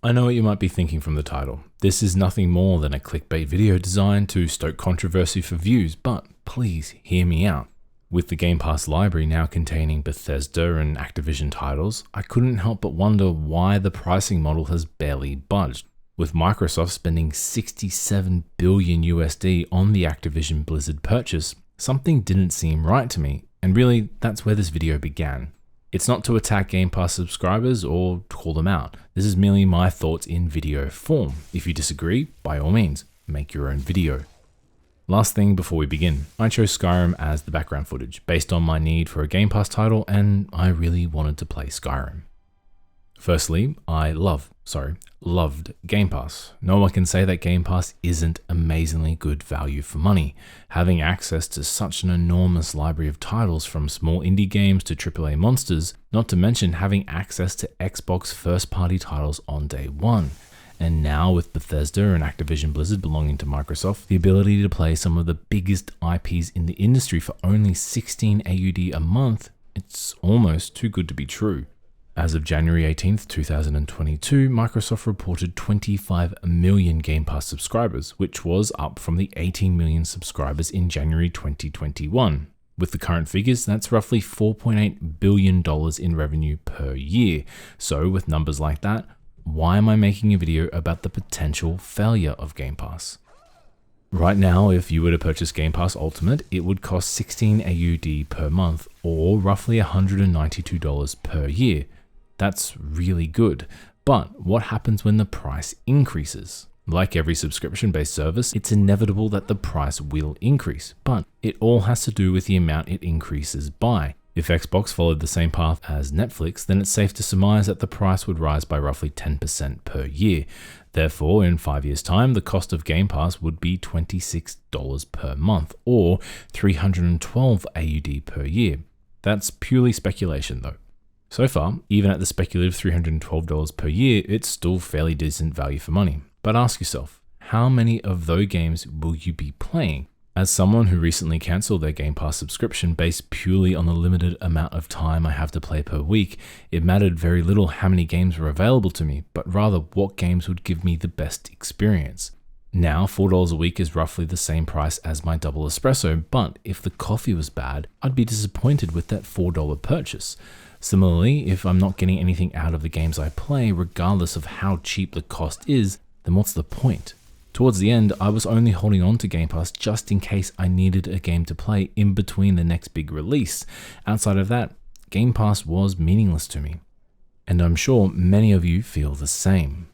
I know what you might be thinking from the title. This is nothing more than a clickbait video designed to stoke controversy for views, but please hear me out. With the Game Pass library now containing Bethesda and Activision titles, I couldn't help but wonder why the pricing model has barely budged. With Microsoft spending $67 billion USD on the Activision Blizzard purchase, something didn't seem right to me, and really, that's where this video began. It's not to attack Game Pass subscribers or call them out. This is merely my thoughts in video form. If you disagree, by all means, make your own video. Last thing before we begin, I chose Skyrim as the background footage based on my need for a Game Pass title, and I really wanted to play Skyrim. Firstly, I loved Game Pass. No one can say that Game Pass isn't amazingly good value for money. Having access to such an enormous library of titles from small indie games to AAA monsters, not to mention having access to Xbox first-party titles on day one. And now with Bethesda and Activision Blizzard belonging to Microsoft, the ability to play some of the biggest IPs in the industry for only 16 AUD a month, it's almost too good to be true. As of January 18th, 2022, Microsoft reported 25 million Game Pass subscribers, which was up from the 18 million subscribers in January 2021. With the current figures, that's roughly $4.8 billion in revenue per year. So with numbers like that, why am I making a video about the potential failure of Game Pass? Right now, if you were to purchase Game Pass Ultimate, it would cost 16 AUD per month, or roughly $192 per year. That's really good. But what happens when the price increases? Like every subscription-based service, it's inevitable that the price will increase, but it all has to do with the amount it increases by. If Xbox followed the same path as Netflix, then it's safe to surmise that the price would rise by roughly 10% per year. Therefore, in 5 years' time, the cost of Game Pass would be $26 per month, or 312 AUD per year. That's purely speculation though. So far, even at the speculative $312 per year, it's still fairly decent value for money. But ask yourself, how many of those games will you be playing? As someone who recently cancelled their Game Pass subscription based purely on the limited amount of time I have to play per week, it mattered very little how many games were available to me, but rather what games would give me the best experience. Now, $4 a week is roughly the same price as my double espresso, but if the coffee was bad, I'd be disappointed with that $4 purchase. Similarly, if I'm not getting anything out of the games I play, regardless of how cheap the cost is, then what's the point? Towards the end, I was only holding on to Game Pass just in case I needed a game to play in between the next big release. Outside of that, Game Pass was meaningless to me. And I'm sure many of you feel the same.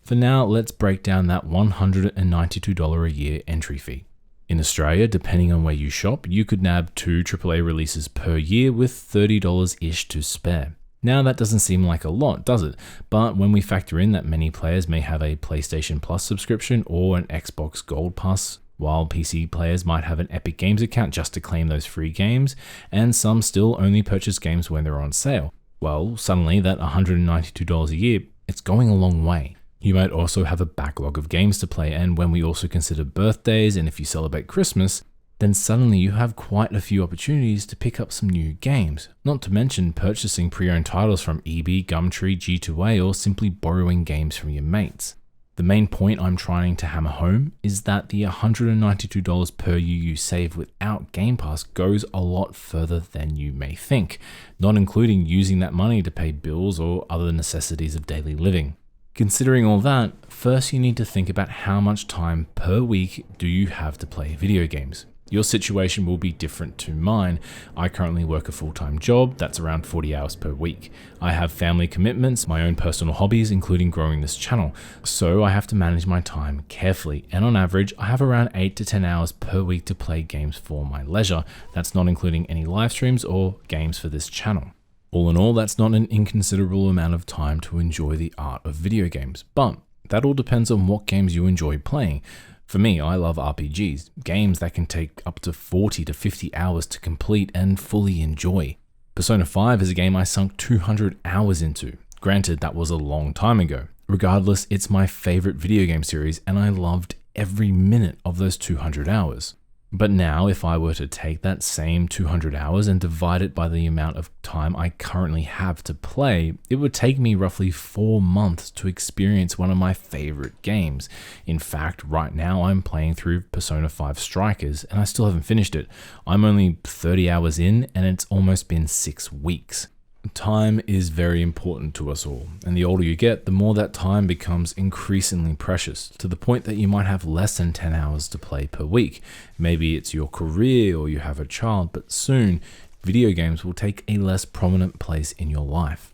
For now, let's break down that $192 a year entry fee. In Australia, depending on where you shop, you could nab 2 AAA releases per year with $30-ish to spare. Now that doesn't seem like a lot, does it? But when we factor in that many players may have a PlayStation Plus subscription or an Xbox Gold Pass, while PC players might have an Epic Games account just to claim those free games, and some still only purchase games when they're on sale, well, suddenly that $192 a year, it's going a long way. You might also have a backlog of games to play, and when we also consider birthdays and if you celebrate Christmas, then suddenly you have quite a few opportunities to pick up some new games, not to mention purchasing pre-owned titles from EB, Gumtree, G2A, or simply borrowing games from your mates. The main point I'm trying to hammer home is that the $192 per year you save without Game Pass goes a lot further than you may think, not including using that money to pay bills or other necessities of daily living. Considering all that, first you need to think about how much time per week do you have to play video games. Your situation will be different to mine. I currently work a full-time job that's around 40 hours per week. I have family commitments, my own personal hobbies, including growing this channel. So I have to manage my time carefully. And on average, I have around 8 to 10 hours per week to play games for my leisure. That's not including any live streams or games for this channel. All in all, that's not an inconsiderable amount of time to enjoy the art of video games. But that all depends on what games you enjoy playing. For me, I love RPGs, games that can take up to 40 to 50 hours to complete and fully enjoy. Persona 5 is a game I sunk 200 hours into. Granted, that was a long time ago. Regardless, it's my favorite video game series and I loved every minute of those 200 hours. But now, if I were to take that same 200 hours and divide it by the amount of time I currently have to play, it would take me roughly 4 months to experience one of my favorite games. In fact, right now I'm playing through Persona 5 Strikers and I still haven't finished it. I'm only 30 hours in and it's almost been 6 weeks. Time is very important to us all, and the older you get, the more that time becomes increasingly precious, to the point that you might have less than 10 hours to play per week. Maybe it's your career or you have a child, but soon, video games will take a less prominent place in your life.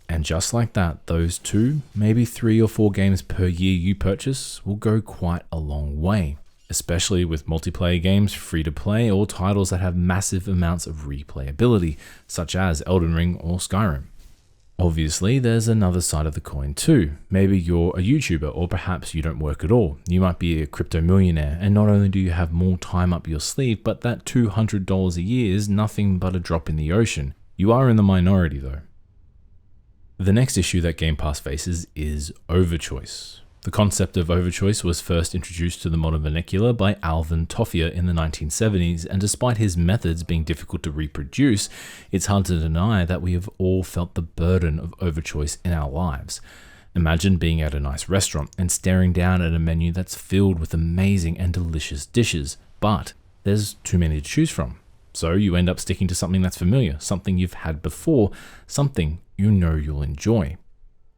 And just like that, those 2, maybe 3 or 4 games per year you purchase will go quite a long way, especially with multiplayer games, free-to-play, or titles that have massive amounts of replayability, such as Elden Ring or Skyrim. Obviously, there's another side of the coin too. Maybe you're a YouTuber, or perhaps you don't work at all. You might be a crypto millionaire, and not only do you have more time up your sleeve, but that $200 a year is nothing but a drop in the ocean. You are in the minority though. The next issue that Game Pass faces is Overchoice. The concept of Overchoice was first introduced to the modern vernacular by Alvin Toffia in the 1970s, and despite his methods being difficult to reproduce, it's hard to deny that we have all felt the burden of Overchoice in our lives. Imagine being at a nice restaurant and staring down at a menu that's filled with amazing and delicious dishes, but there's too many to choose from. So you end up sticking to something that's familiar, something you've had before, something you know you'll enjoy.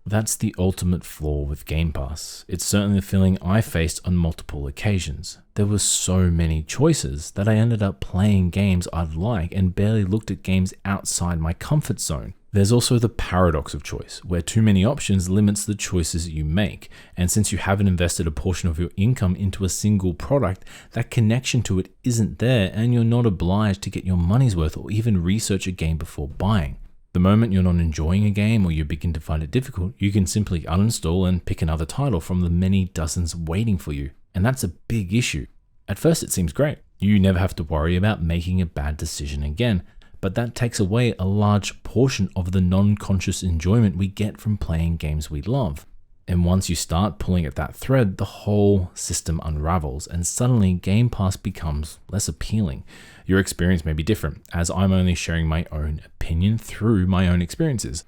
That's the ultimate flaw with Game Pass. It's certainly the feeling I faced on multiple occasions. There were so many choices that I ended up playing games I'd like and barely looked at games outside my comfort zone. There's also the paradox of choice, where too many options limits the choices you make. And since you haven't invested a portion of your income into a single product, that connection to it isn't there, and you're not obliged to get your money's worth or even research a game before buying. The moment you're not enjoying a game or you begin to find it difficult, you can simply uninstall and pick another title from the many dozens waiting for you. And that's a big issue. At first it seems great. You never have to worry about making a bad decision again, but that takes away a large portion of the non-conscious enjoyment we get from playing games we love. And once you start pulling at that thread, the whole system unravels and suddenly Game Pass becomes less appealing. Your experience may be different, as I'm only sharing my own opinion through my own experiences.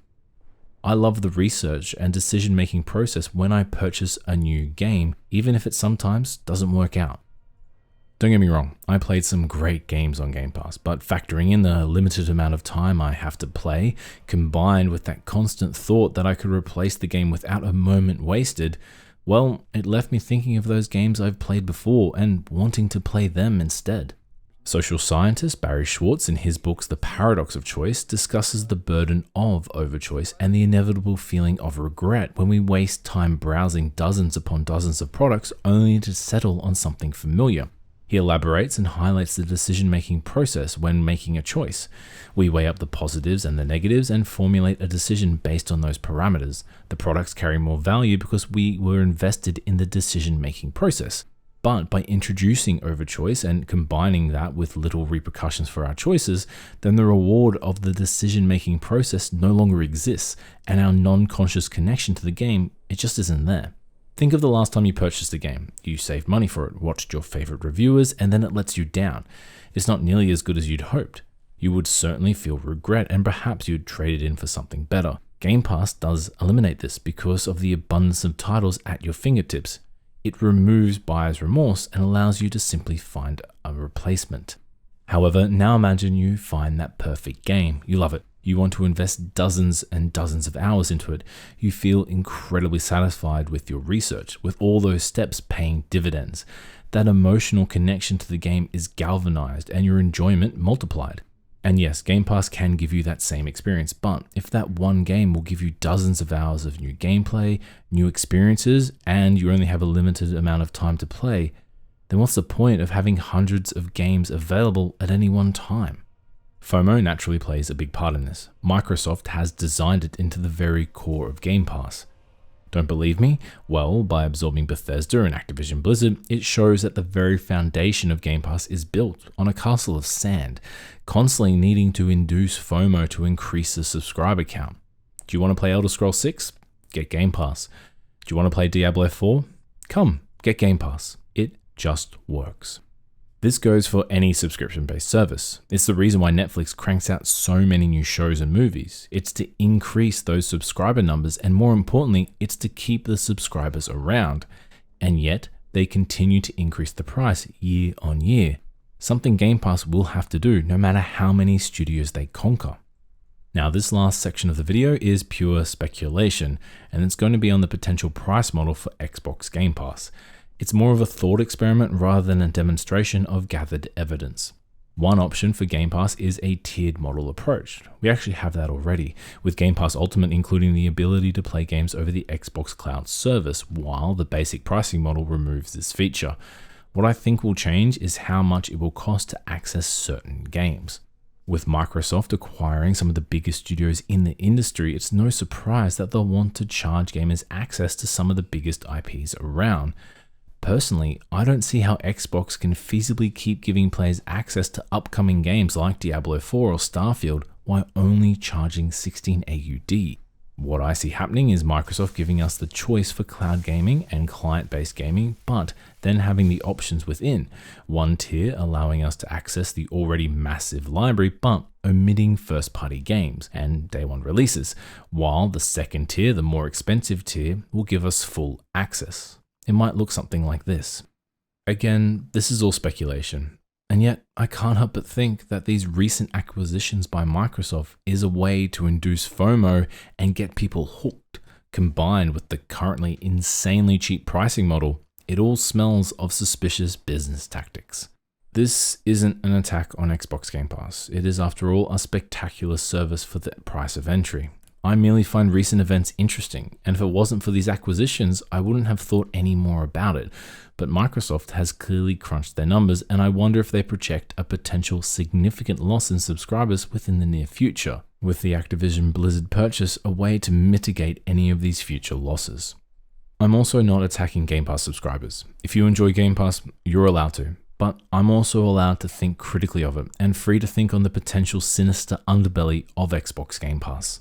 I love the research and decision-making process when I purchase a new game, even if it sometimes doesn't work out. Don't get me wrong, I played some great games on Game Pass, but factoring in the limited amount of time I have to play, combined with that constant thought that I could replace the game without a moment wasted, well, it left me thinking of those games I've played before and wanting to play them instead. Social scientist Barry Schwartz, in his books The Paradox of Choice, discusses the burden of overchoice and the inevitable feeling of regret when we waste time browsing dozens upon dozens of products only to settle on something familiar. He elaborates and highlights the decision-making process when making a choice. We weigh up the positives and the negatives and formulate a decision based on those parameters. The products carry more value because we were invested in the decision-making process. But by introducing overchoice and combining that with little repercussions for our choices, then the reward of the decision-making process no longer exists, and our non-conscious connection to the game, it just isn't there. Think of the last time you purchased a game. You saved money for it, watched your favorite reviewers, and then it lets you down. It's not nearly as good as you'd hoped. You would certainly feel regret, and perhaps you'd trade it in for something better. Game Pass does eliminate this because of the abundance of titles at your fingertips. It removes buyer's remorse and allows you to simply find a replacement. However, now imagine you find that perfect game. You love it. You want to invest dozens and dozens of hours into it. You feel incredibly satisfied with your research, with all those steps paying dividends. That emotional connection to the game is galvanized and your enjoyment multiplied. And yes, Game Pass can give you that same experience, but if that one game will give you dozens of hours of new gameplay, new experiences, and you only have a limited amount of time to play, then what's the point of having hundreds of games available at any one time? FOMO naturally plays a big part in this. Microsoft has designed it into the very core of Game Pass. Don't believe me? Well, by absorbing Bethesda and Activision Blizzard, it shows that the very foundation of Game Pass is built on a castle of sand, constantly needing to induce FOMO to increase the subscriber count. Do you want to play Elder Scrolls 6? Get Game Pass. Do you want to play Diablo 4? Come, get Game Pass. It just works. This goes for any subscription-based service. It's the reason why Netflix cranks out so many new shows and movies. It's to increase those subscriber numbers, and more importantly, it's to keep the subscribers around. And yet, they continue to increase the price year on year. Something Game Pass will have to do, no matter how many studios they conquer. Now, this last section of the video is pure speculation, and it's going to be on the potential price model for Xbox Game Pass. It's more of a thought experiment rather than a demonstration of gathered evidence. One option for Game Pass is a tiered model approach. We actually have that already, with Game Pass Ultimate including the ability to play games over the Xbox Cloud service, while the basic pricing model removes this feature. What I think will change is how much it will cost to access certain games. With Microsoft acquiring some of the biggest studios in the industry, it's no surprise that they'll want to charge gamers access to some of the biggest IPs around. Personally, I don't see how Xbox can feasibly keep giving players access to upcoming games like Diablo 4 or Starfield while only charging 16 AUD. What I see happening is Microsoft giving us the choice for cloud gaming and client-based gaming, but then having the options within. One tier allowing us to access the already massive library, but omitting first-party games and day one releases, while the second tier, the more expensive tier, will give us full access. It might look something like this. Again, this is all speculation, and yet I can't help but think that these recent acquisitions by Microsoft is a way to induce FOMO and get people hooked. Combined with the currently insanely cheap pricing model, it all smells of suspicious business tactics. This isn't an attack on Xbox Game Pass. It is, after all, a spectacular service for the price of entry. I merely find recent events interesting, and if it wasn't for these acquisitions, I wouldn't have thought any more about it. But Microsoft has clearly crunched their numbers, and I wonder if they project a potential significant loss in subscribers within the near future, with the Activision Blizzard purchase a way to mitigate any of these future losses. I'm also not attacking Game Pass subscribers. If you enjoy Game Pass, you're allowed to. But I'm also allowed to think critically of it, and free to think on the potential sinister underbelly of Xbox Game Pass.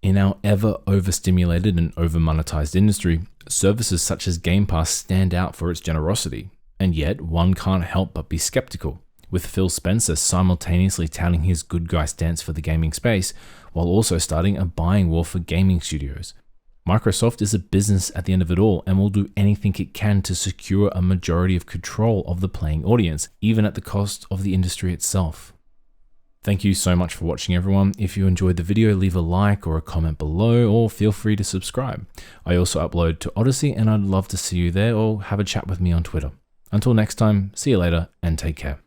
In our ever overstimulated and over-monetized industry, services such as Game Pass stand out for its generosity, and yet one can't help but be skeptical, with Phil Spencer simultaneously touting his good guy stance for the gaming space, while also starting a buying war for gaming studios. Microsoft is a business at the end of it all and will do anything it can to secure a majority of control of the playing audience, even at the cost of the industry itself. Thank you so much for watching, everyone. If you enjoyed the video, leave a like or a comment below, or feel free to subscribe. I also upload to Odyssey, and I'd love to see you there or have a chat with me on Twitter. Until next time, see you later and take care.